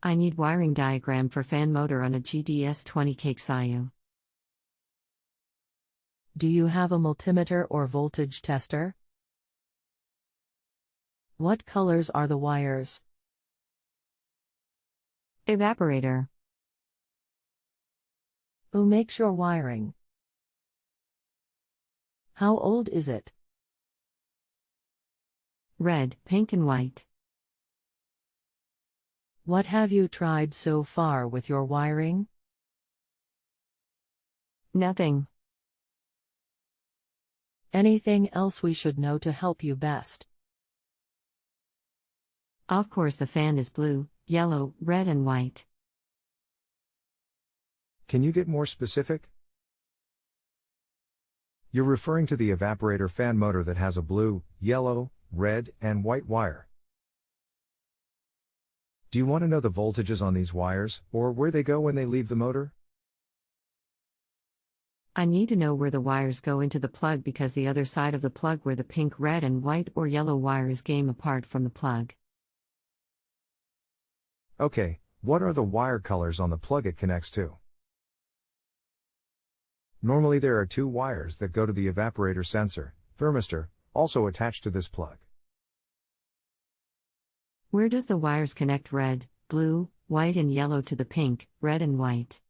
I need wiring diagram for fan motor on a GDS20KCSAWW. Do you have a multimeter or voltage tester? What colors are the wires? Evaporator. Who makes your wiring? How old is it? Red, pink and white. What have you tried so far with your wiring? Nothing. Anything else we should know to help you best? Of course the fan is blue, yellow, red and white. Can you get more specific? You're referring to the evaporator fan motor that has a blue, yellow, red, and white wire. Do you want to know the voltages on these wires, or where they go when they leave the motor? I need to know where the wires go into the plug because the other side of the plug where the pink, red and white or yellow wires game apart from the plug. Okay, what are the wire colors on the plug it connects to? Normally there are two wires that go to the evaporator sensor, thermistor, also attached to this plug. Where does the wires connect red, blue, white and yellow to the pink, red and white?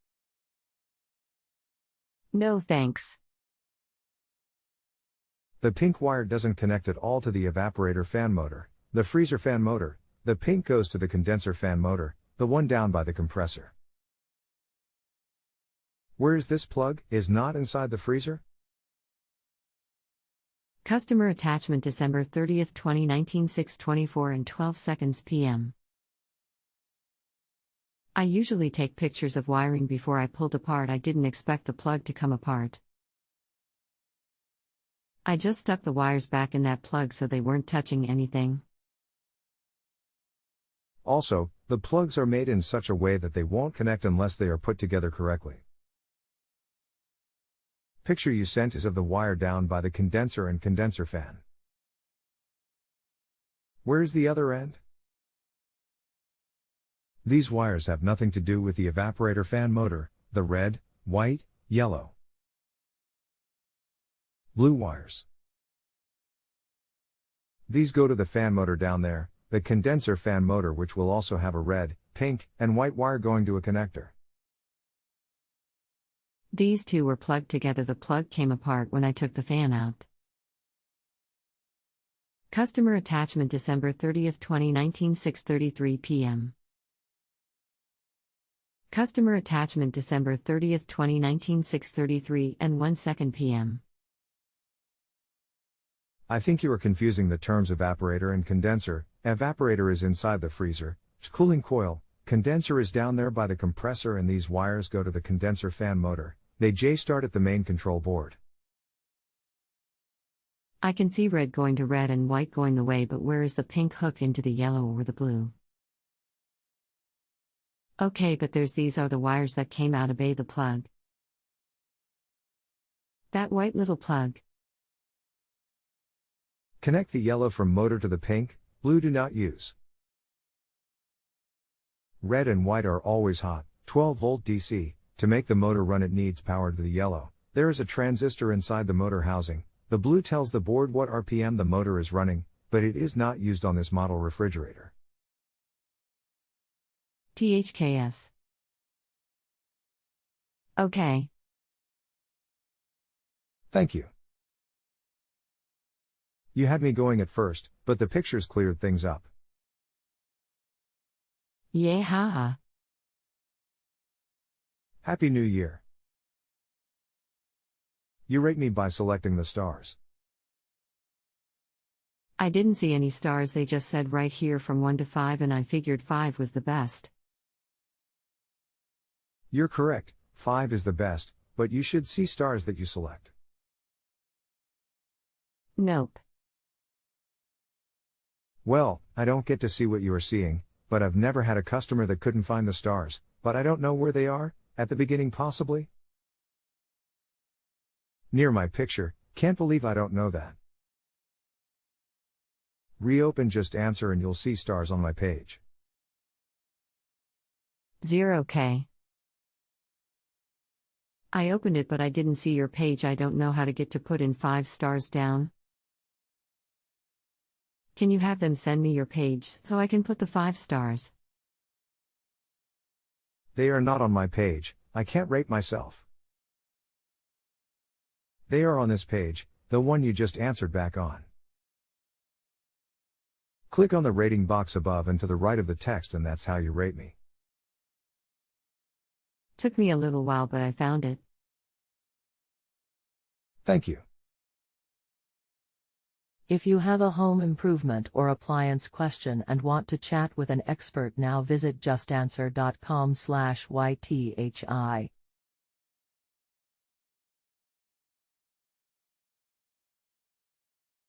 No thanks. The pink wire doesn't connect at all to the evaporator fan motor, the freezer fan motor. The pink goes to the condenser fan motor, the one down by the compressor. Where is this plug? Is not inside the freezer? Customer attachment December 30th, 2019 6:24 and 12 seconds p.m. I usually take pictures of wiring before I pulled apart. I didn't expect the plug to come apart. I just stuck the wires back in that plug so they weren't touching anything. Also, the plugs are made in such a way that they won't connect unless they are put together correctly. Picture you sent is of the wire down by the condenser and condenser fan. Where's the other end? These wires have nothing to do with the evaporator fan motor, the red, white, yellow, blue wires. These go to the fan motor down there, the condenser fan motor, which will also have a red, pink, and white wire going to a connector. These two were plugged together. The plug came apart when I took the fan out. Customer attachment December 30th, 2019 6:33 p.m. Customer attachment December 30th, 2019 6:33 and 1 second p.m. I think you are confusing the terms evaporator and condenser. Evaporator is inside the freezer, cooling coil, condenser is down there by the compressor, and these wires go to the condenser fan motor. They start at the main control board. I can see red going to red and white going the way, but where is the pink hook into the yellow or the blue? Okay, but these are the wires that came out of the plug. That white little plug. Connect the yellow from motor to the pink, blue do not use. Red and white are always hot, 12 volt DC. To make the motor run it needs power to the yellow. There is a transistor inside the motor housing. The blue tells the board what RPM the motor is running, but it is not used on this model refrigerator. THKS. Okay. Thank you. You had me going at first, but the pictures cleared things up. Yeah, haha. Happy New Year. You rate me by selecting the stars. I didn't see any stars, they just said right here from 1 to 5 and I figured 5 was the best. You're correct, 5 is the best, but you should see stars that you select. Nope. Well, I don't get to see what you are seeing, but I've never had a customer that couldn't find the stars, but I don't know where they are, at the beginning possibly? Near my picture, can't believe I don't know that. Reopen JustAnswer and you'll see stars on my page. 0K. I opened it but I didn't see your page. I don't know how to get to put in 5 stars down. Can you have them send me your page so I can put the 5 stars? They are not on my page, I can't rate myself. They are on this page, the one you just answered back on. Click on the rating box above and to the right of the text, and that's how you rate me. Took me a little while, but I found it. Thank you. If you have a home improvement or appliance question and want to chat with an expert now, visit justanswer.com/YTHI.